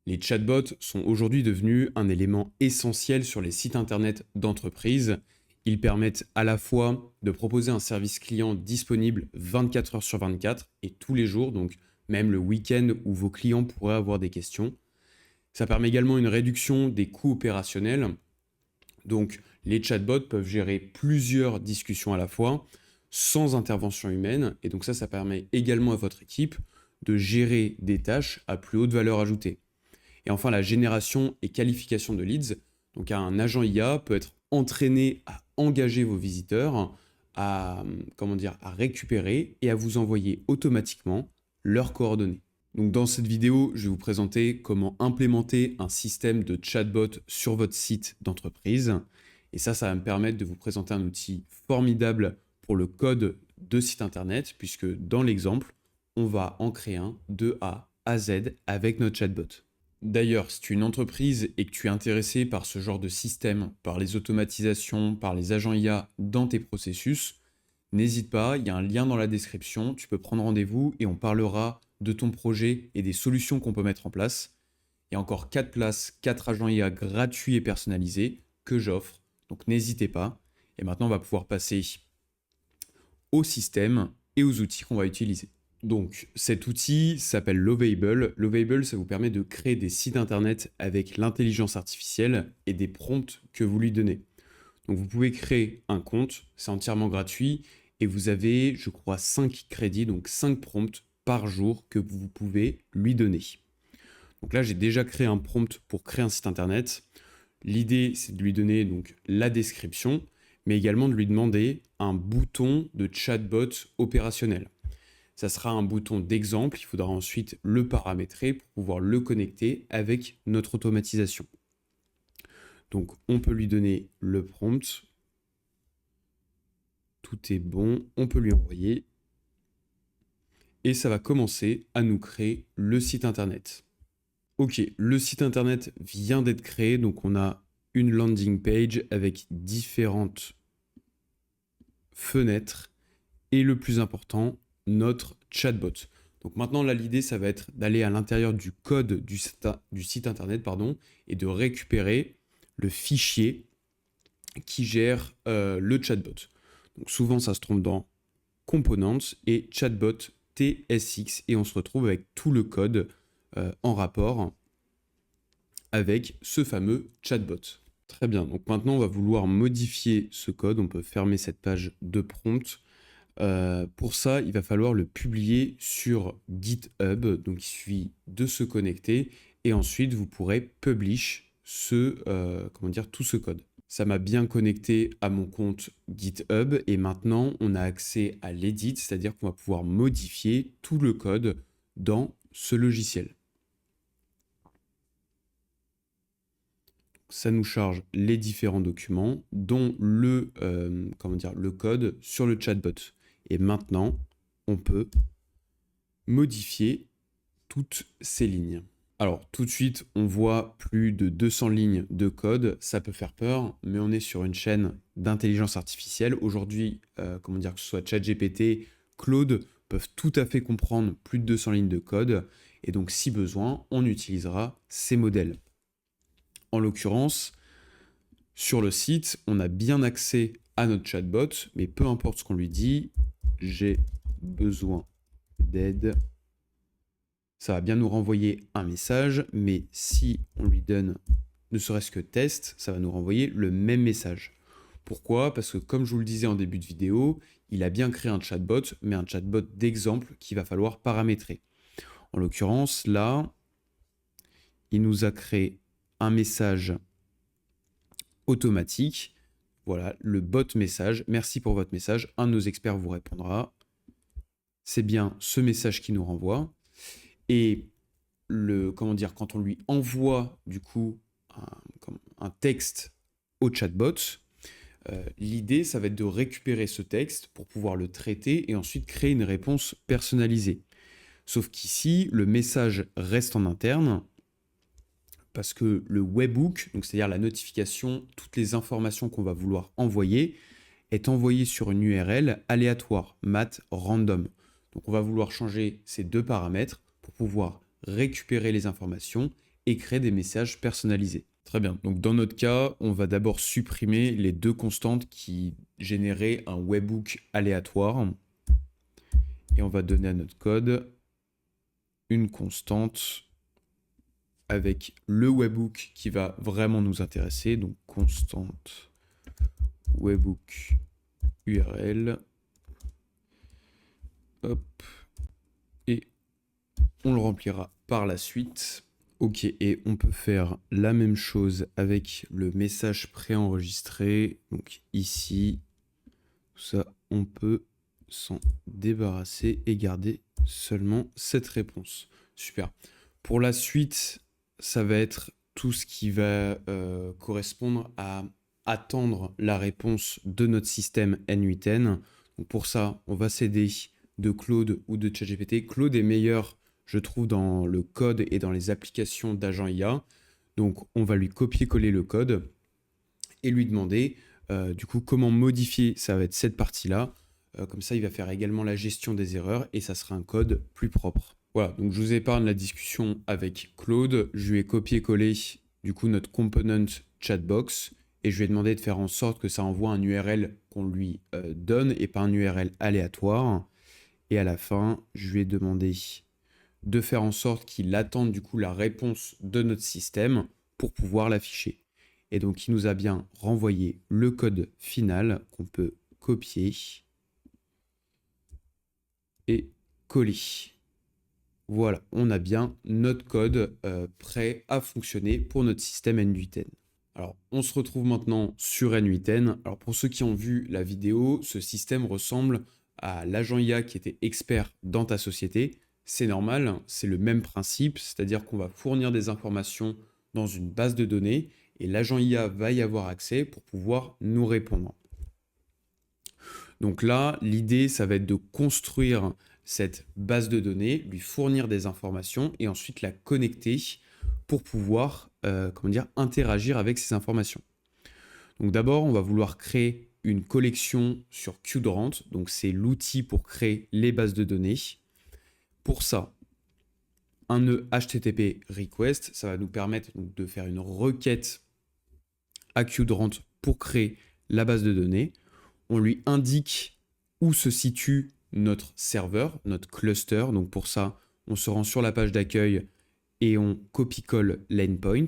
Les chatbots sont aujourd'hui devenus un élément essentiel sur les sites internet d'entreprises. Ils permettent à la fois de proposer un service client disponible 24 heures sur 24 et tous les jours, donc même le week-end où vos clients pourraient avoir des questions. Ça permet également une réduction des coûts opérationnels. Donc les chatbots peuvent gérer plusieurs discussions à la fois sans intervention humaine. Et donc ça permet également à votre équipe de gérer des tâches à plus haute valeur ajoutée. Et enfin, la génération et qualification de leads. Donc un agent IA peut être entraîné à engager vos visiteurs, à récupérer et à vous envoyer automatiquement leurs coordonnées. Donc dans cette vidéo, je vais vous présenter comment implémenter un système de chatbot sur votre site d'entreprise. Et ça va me permettre de vous présenter un outil formidable pour le code de site internet, puisque dans l'exemple, on va en créer un de A à Z avec notre chatbot. D'ailleurs, si tu es une entreprise et que tu es intéressé par ce genre de système, par les automatisations, par les agents IA dans tes processus, n'hésite pas, il y a un lien dans la description, tu peux prendre rendez-vous et on parlera de ton projet et des solutions qu'on peut mettre en place. Il y a encore 4 places, 4 agents IA gratuits et personnalisés que j'offre, donc n'hésitez pas. Et maintenant, on va pouvoir passer au système et aux outils qu'on va utiliser. Donc cet outil s'appelle Lovable. Lovable, ça vous permet de créer des sites internet avec l'intelligence artificielle et des prompts que vous lui donnez. Donc vous pouvez créer un compte, c'est entièrement gratuit et vous avez, je crois, 5 crédits, donc 5 prompts par jour que vous pouvez lui donner. Donc là, j'ai déjà créé un prompt pour créer un site internet. L'idée, c'est de lui donner donc la description, mais également de lui demander un bouton de chatbot opérationnel. Ça sera un bouton d'exemple, il faudra ensuite le paramétrer pour pouvoir le connecter avec notre automatisation. Donc on peut lui donner le prompt, tout est bon, on peut lui envoyer, et ça va commencer à nous créer le site internet. Ok, le site internet vient d'être créé, donc on a une landing page avec différentes fenêtres, et le plus important, notre chatbot. Donc maintenant, là, l'idée, ça va être d'aller à l'intérieur du code du site internet et de récupérer le fichier qui gère le chatbot. Donc souvent, ça se trompe dans Components et Chatbot TSX et on se retrouve avec tout le code en rapport avec ce fameux chatbot. Très bien, donc maintenant, on va vouloir modifier ce code. On peut fermer cette page de prompt. Pour ça, il va falloir le publier sur GitHub. Donc, il suffit de se connecter et ensuite, vous pourrez publish tout ce code. Ça m'a bien connecté à mon compte GitHub et maintenant, on a accès à l'edit, c'est-à-dire qu'on va pouvoir modifier tout le code dans ce logiciel. Ça nous charge les différents documents, dont le code sur le chatbot. Et maintenant, on peut modifier toutes ces lignes. Alors, tout de suite, on voit plus de 200 lignes de code. Ça peut faire peur, mais on est sur une chaîne d'intelligence artificielle. Aujourd'hui, que ce soit ChatGPT, Claude, peuvent tout à fait comprendre plus de 200 lignes de code. Et donc, si besoin, on utilisera ces modèles. En l'occurrence, sur le site, on a bien accès à notre chatbot, mais peu importe ce qu'on lui dit, j'ai besoin d'aide. Ça va bien nous renvoyer un message, mais si on lui donne ne serait-ce que test, ça va nous renvoyer le même message. Pourquoi ? Parce que comme je vous le disais en début de vidéo, il a bien créé un chatbot, mais un chatbot d'exemple qu'il va falloir paramétrer. En l'occurrence, là, il nous a créé un message automatique. Voilà, le bot message. Merci pour votre message. Un de nos experts vous répondra. C'est bien ce message qui nous renvoie. Et quand on lui envoie du coup un texte au chatbot, l'idée, ça va être de récupérer ce texte pour pouvoir le traiter et ensuite créer une réponse personnalisée. Sauf qu'ici, le message reste en interne parce que le webhook, donc c'est-à-dire la notification, toutes les informations qu'on va vouloir envoyer, est envoyé sur une URL aléatoire, mat random. Donc on va vouloir changer ces deux paramètres pour pouvoir récupérer les informations et créer des messages personnalisés. Très bien, donc dans notre cas, on va d'abord supprimer les deux constantes qui généraient un webhook aléatoire. Et on va donner à notre code une constante avec le webhook qui va vraiment nous intéresser. Donc constante webhook URL. Hop. Et on le remplira par la suite. Ok, et on peut faire la même chose avec le message préenregistré. Donc ici, ça, on peut s'en débarrasser et garder seulement cette réponse. Super. Pour la suite, ça va être tout ce qui va correspondre à attendre la réponse de notre système N8N. Donc pour ça, on va s'aider de Claude ou de ChatGPT. Claude est meilleur, je trouve, dans le code et dans les applications d'agent IA. Donc on va lui copier-coller le code et lui demander du coup comment modifier, ça va être cette partie-là. Comme ça, il va faire également la gestion des erreurs et ça sera un code plus propre. Voilà, donc je vous épargne la discussion avec Claude. Je lui ai copié-collé du coup notre component chatbox et je lui ai demandé de faire en sorte que ça envoie un URL qu'on lui donne et pas un URL aléatoire. Et à la fin, je lui ai demandé de faire en sorte qu'il attende du coup la réponse de notre système pour pouvoir l'afficher. Et donc, il nous a bien renvoyé le code final qu'on peut copier et coller. Voilà, on a bien notre code prêt à fonctionner pour notre système N8N. Alors, on se retrouve maintenant sur N8N. Alors, pour ceux qui ont vu la vidéo, ce système ressemble à l'agent IA qui était expert dans ta société. C'est normal, c'est le même principe, c'est-à-dire qu'on va fournir des informations dans une base de données et l'agent IA va y avoir accès pour pouvoir nous répondre. Donc là, l'idée, ça va être de construire cette base de données, lui fournir des informations et ensuite la connecter pour pouvoir interagir avec ces informations. Donc d'abord, on va vouloir créer une collection sur Qdrant, donc c'est l'outil pour créer les bases de données. Pour ça, un nœud HTTP request, ça va nous permettre donc de faire une requête à Qdrant pour créer la base de données. On lui indique où se situe notre serveur, notre cluster. Donc pour ça, on se rend sur la page d'accueil et on copie-colle l'endpoint.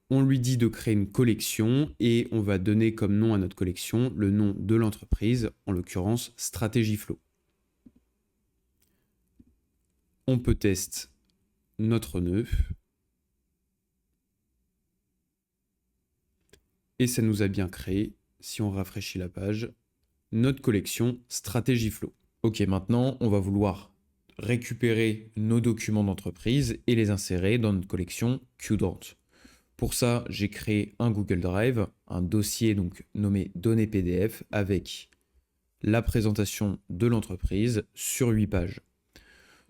On lui dit de créer une collection et on va donner comme nom à notre collection le nom de l'entreprise, en l'occurrence Strategy Flow. On peut tester notre nœud. Et ça nous a bien créé, si on rafraîchit la page, notre collection Strategy Flow. Ok, maintenant, on va vouloir récupérer nos documents d'entreprise et les insérer dans notre collection Qdrant. Pour ça, j'ai créé un Google Drive, un dossier donc nommé données PDF avec la présentation de l'entreprise sur 8 pages.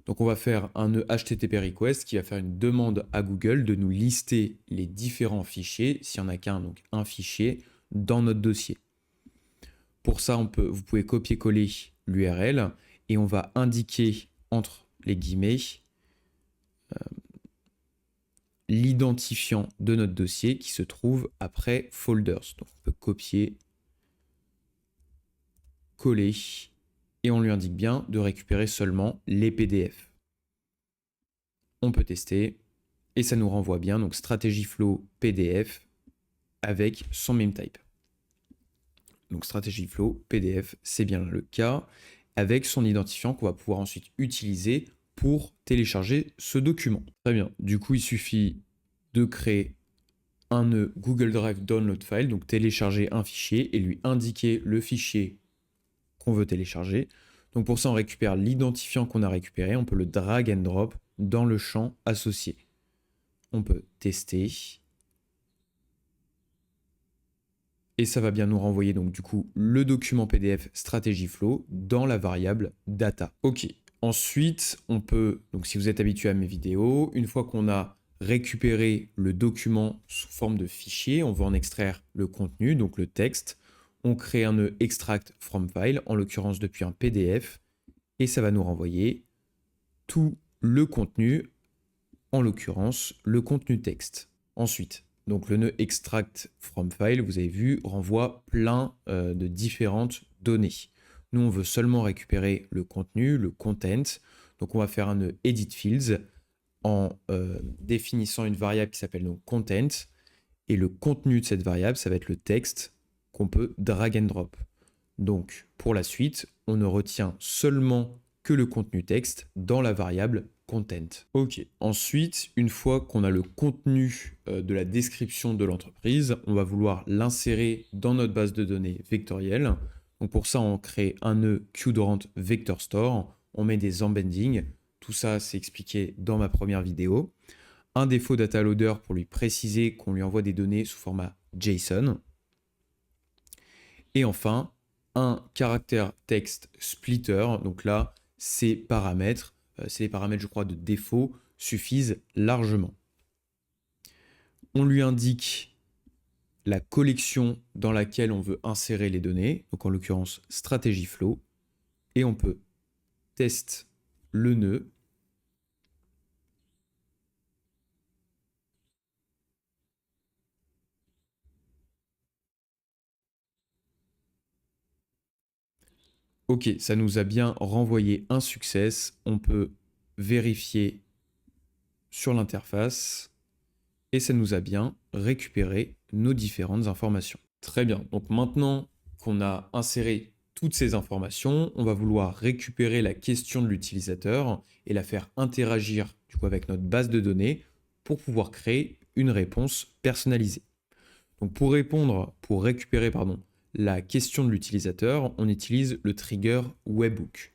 Donc on va faire un nœud HTTP request qui va faire une demande à Google de nous lister les différents fichiers, s'il n'y en a qu'un, donc un fichier, dans notre dossier. Pour ça, vous pouvez copier-coller l'URL et on va indiquer entre les guillemets l'identifiant de notre dossier qui se trouve après folders. Donc on peut copier, coller et on lui indique bien de récupérer seulement les PDF. On peut tester et ça nous renvoie bien donc Strategy Flow PDF avec son memtype. Donc Strategy Flow PDF, c'est bien le cas, avec son identifiant qu'on va pouvoir ensuite utiliser pour télécharger ce document. Très bien, du coup il suffit de créer un nœud Google Drive Download File, donc télécharger un fichier et lui indiquer le fichier qu'on veut télécharger. Donc pour ça on récupère l'identifiant qu'on a récupéré, on peut le drag and drop dans le champ associé. On peut tester. Et ça va bien nous renvoyer donc du coup le document PDF Strategy Flow dans la variable data. Ok, ensuite on peut, donc si vous êtes habitué à mes vidéos, une fois qu'on a récupéré le document sous forme de fichier, on va en extraire le contenu, donc le texte, on crée un nœud extract from file, en l'occurrence depuis un PDF, et ça va nous renvoyer tout le contenu en l'occurrence le contenu texte. Ensuite, donc le nœud extract from file, vous avez vu, renvoie plein de différentes données. Nous, on veut seulement récupérer le contenu, le content. Donc on va faire un nœud edit fields en définissant une variable qui s'appelle donc content. Et le contenu de cette variable, ça va être le texte qu'on peut drag and drop. Donc, pour la suite, on ne retient seulement que le contenu texte dans la variable content. Ok, ensuite, une fois qu'on a le contenu de la description de l'entreprise, on va vouloir l'insérer dans notre base de données vectorielle. Donc pour ça, on crée un nœud QDorant Vector Store, on met des embeddings. Tout ça, c'est expliqué dans ma première vidéo. Un défaut data loader pour lui préciser qu'on lui envoie des données sous format JSON. Et enfin, un caractère text splitter. Donc là, ces paramètres, c'est les paramètres, je crois, de défaut, suffisent largement. On lui indique la collection dans laquelle on veut insérer les données, donc en l'occurrence stratégie flow, et on peut tester le nœud. Ok, ça nous a bien renvoyé un success. On peut vérifier sur l'interface et ça nous a bien récupéré nos différentes informations. Très bien, donc maintenant qu'on a inséré toutes ces informations, on va vouloir récupérer la question de l'utilisateur et la faire interagir du coup avec notre base de données pour pouvoir créer une réponse personnalisée. Donc pour récupérer la question de l'utilisateur, on utilise le trigger webhook.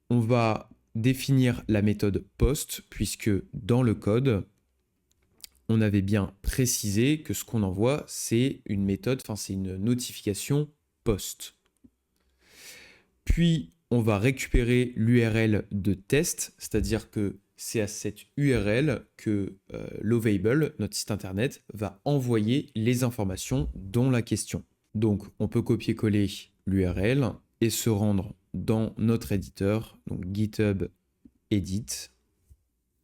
On va définir la méthode post puisque dans le code, on avait bien précisé que ce qu'on envoie, c'est une méthode, c'est une notification post. Puis on va récupérer l'URL de test, c'est-à-dire que c'est à cette URL que Lovable, notre site internet, va envoyer les informations dont la question. Donc on peut copier-coller l'URL et se rendre dans notre éditeur, donc GitHub Edit,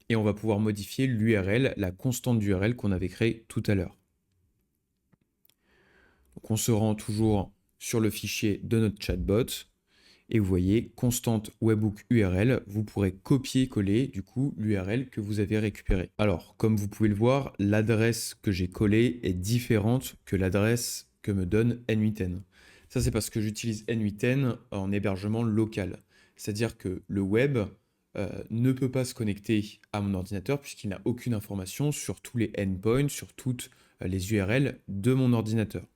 et on va pouvoir modifier l'URL, la constante d'URL qu'on avait créée tout à l'heure. Donc on se rend toujours sur le fichier de notre chatbot, et vous voyez, constante webhook URL, vous pourrez copier-coller du coup l'URL que vous avez récupérée. Alors, comme vous pouvez le voir, l'adresse que j'ai collée est différente que l'adresse que me donne N8N. Ça, c'est parce que j'utilise N8N en hébergement local. C'est-à-dire que le web ne peut pas se connecter à mon ordinateur puisqu'il n'a aucune information sur tous les endpoints, sur toutes les URL de mon ordinateur.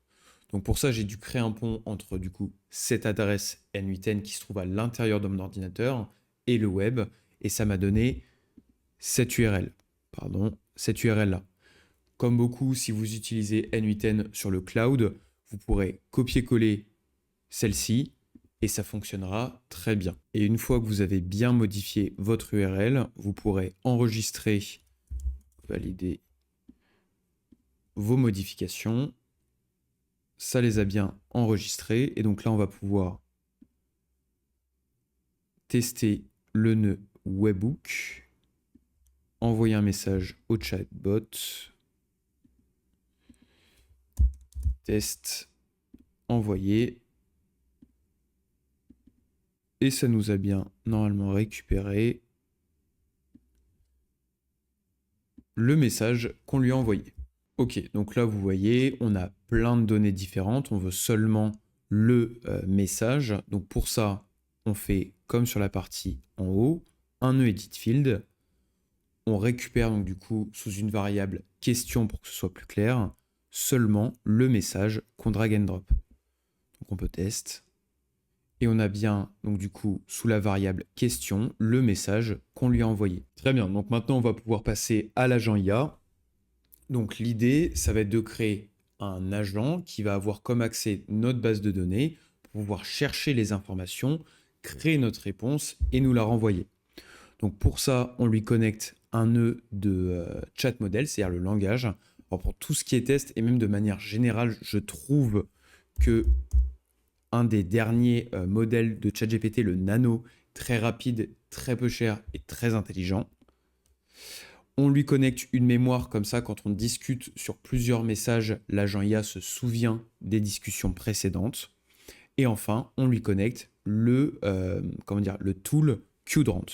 Donc pour ça, j'ai dû créer un pont entre du coup cette adresse N8N qui se trouve à l'intérieur de mon ordinateur et le web, et ça m'a donné cette URL. Cette URL-là. Comme beaucoup, si vous utilisez N8N sur le cloud, vous pourrez copier-coller celle-ci et ça fonctionnera très bien. Et une fois que vous avez bien modifié votre URL, vous pourrez enregistrer, valider vos modifications. Ça les a bien enregistrés. Et donc là, on va pouvoir tester le nœud webhook, envoyer un message au chatbot, test, envoyer. Et ça nous a bien normalement récupéré le message qu'on lui a envoyé. Ok, donc là vous voyez, on a plein de données différentes, on veut seulement le message. Donc pour ça, on fait comme sur la partie en haut, un nœud edit field. On récupère donc du coup sous une variable question pour que ce soit plus clair, seulement le message qu'on drag and drop. Donc on peut tester. Et on a bien, donc du coup, sous la variable question, le message qu'on lui a envoyé. Très bien, donc maintenant on va pouvoir passer à l'agent IA. Donc l'idée, ça va être de créer un agent qui va avoir comme accès notre base de données pour pouvoir chercher les informations, créer notre réponse et nous la renvoyer. Donc pour ça, on lui connecte un nœud de chat model, c'est-à-dire le langage. Alors pour tout ce qui est test, et même de manière générale, je trouve que un des derniers modèles de ChatGPT, le Nano, très rapide, très peu cher et très intelligent. On lui connecte une mémoire, comme ça, quand on discute sur plusieurs messages, l'agent IA se souvient des discussions précédentes. Et enfin, on lui connecte le tool Qdrant.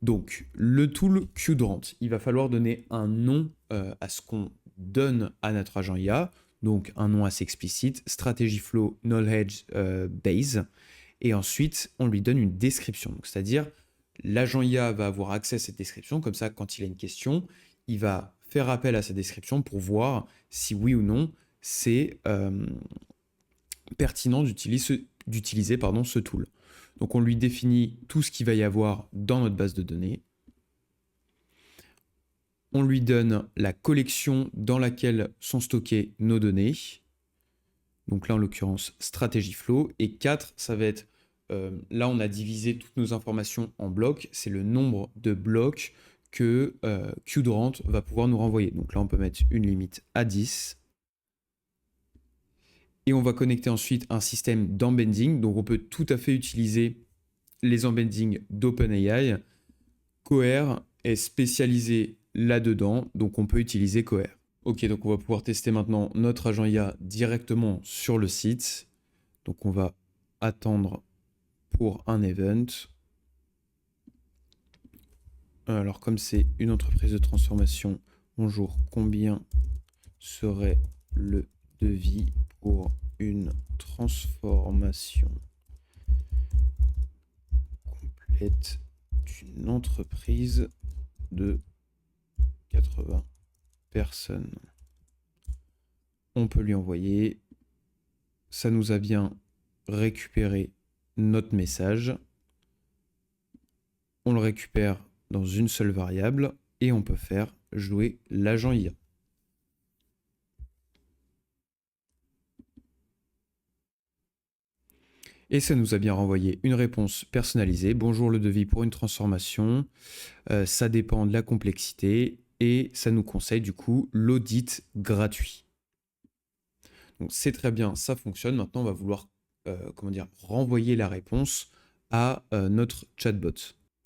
Donc, le tool Qdrant, il va falloir donner un nom à ce qu'on donne à notre agent IA. Donc, un nom assez explicite, Strategy Flow Knowledge Base. Et ensuite, on lui donne une description. C'est-à-dire, l'agent IA va avoir accès à cette description. Comme ça, quand il a une question, il va faire appel à sa description pour voir si oui ou non c'est pertinent d'utiliser ce tool. Donc on lui définit tout ce qu'il va y avoir dans notre base de données. On lui donne la collection dans laquelle sont stockées nos données. Donc là, en l'occurrence, Strategy Flow. Et 4, ça va être, là, on a divisé toutes nos informations en blocs. C'est le nombre de blocs que Qdrant va pouvoir nous renvoyer. Donc là, on peut mettre une limite à 10. Et on va connecter ensuite un système d'embedding. Donc on peut tout à fait utiliser les embeddings d'OpenAI. Cohere est spécialisé là-dedans, donc on peut utiliser Cohere. Ok, donc on va pouvoir tester maintenant notre agent IA directement sur le site. Donc on va attendre pour un event. Alors comme c'est une entreprise de transformation, bonjour, combien serait le devis pour une transformation complète d'une entreprise de 80 personnes? On peut lui envoyer. Ça nous a bien récupéré notre message. On le récupère dans une seule variable et on peut faire jouer l'agent IA. Et ça nous a bien renvoyé une réponse personnalisée. Bonjour, le devis pour une transformation. Ça dépend de la complexité et ça nous conseille du coup l'audit gratuit. Donc c'est très bien, ça fonctionne. Maintenant, on va vouloir renvoyer la réponse à notre chatbot.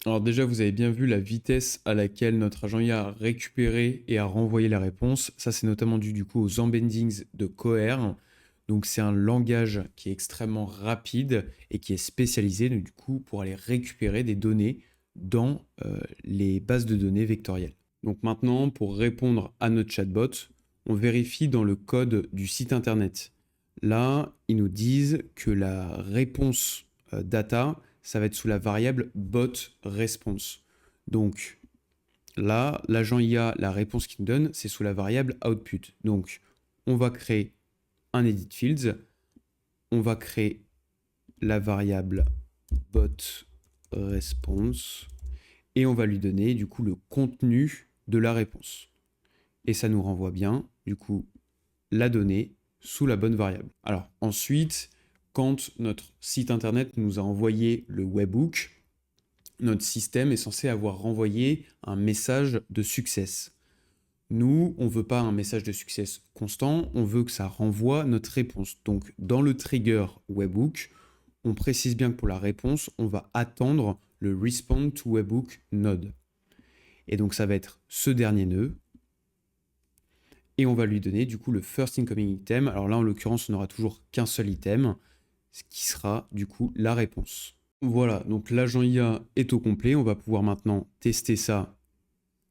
Alors déjà, vous avez bien vu la vitesse à laquelle notre agent IA a récupéré et a renvoyé la réponse. Ça, c'est notamment dû du coup aux embeddings de Cohere. Donc c'est un langage qui est extrêmement rapide et qui est spécialisé du coup pour aller récupérer des données dans les bases de données vectorielles. Donc maintenant, pour répondre à notre chatbot, on vérifie dans le code du site internet. Là, ils nous disent que la réponse data, ça va être sous la variable bot response. Donc là, l'agent IA, la réponse qu'il nous donne, c'est sous la variable output. Donc on va créer un edit fields, on va créer la variable bot response et on va lui donner du coup le contenu de la réponse. Et ça nous renvoie bien du coup la donnée sous la bonne variable. Alors ensuite, quand notre site internet nous a envoyé le webhook, notre système est censé avoir renvoyé un message de success. Nous, on ne veut pas un message de succès constant, on veut que ça renvoie notre réponse. Donc, dans le trigger webhook, on précise bien que pour la réponse, on va attendre le respond to webhook node. Et donc, ça va être ce dernier nœud. Et on va lui donner du coup le first incoming item. Alors là, en l'occurrence, on n'aura toujours qu'un seul item, ce qui sera du coup la réponse. Voilà, donc l'agent IA est au complet. On va pouvoir maintenant tester ça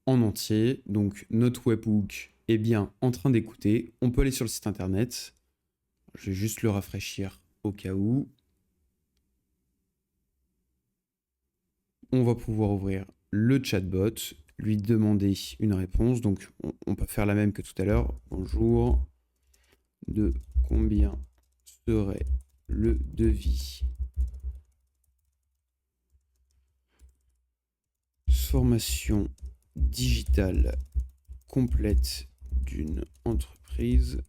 en entier. Donc notre webhook est bien en train d'écouter. On peut aller sur le site internet. Je vais juste le rafraîchir au cas où. On va pouvoir ouvrir le chatbot, lui demander une réponse. Donc on peut faire la même que tout à l'heure. Bonjour, de combien serait le devis formation digitale complète d'une entreprise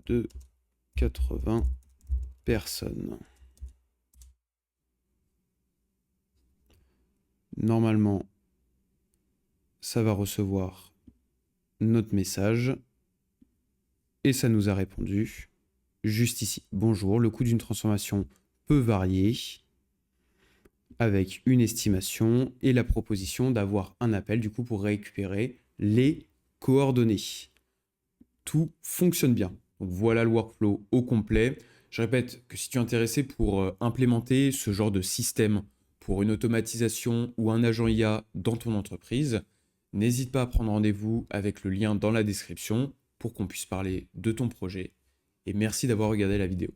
de 80 personnes. Normalement, ça va recevoir notre message et ça nous a répondu juste ici. Bonjour, le coût d'une transformation peut varier. avec une estimation et la proposition d'avoir un appel du coup pour récupérer les coordonnées. Tout fonctionne bien. Donc voilà le workflow au complet. Je répète que si tu es intéressé pour implémenter ce genre de système pour une automatisation ou un agent IA dans ton entreprise, n'hésite pas à prendre rendez-vous avec le lien dans la description pour qu'on puisse parler de ton projet. Et merci d'avoir regardé la vidéo.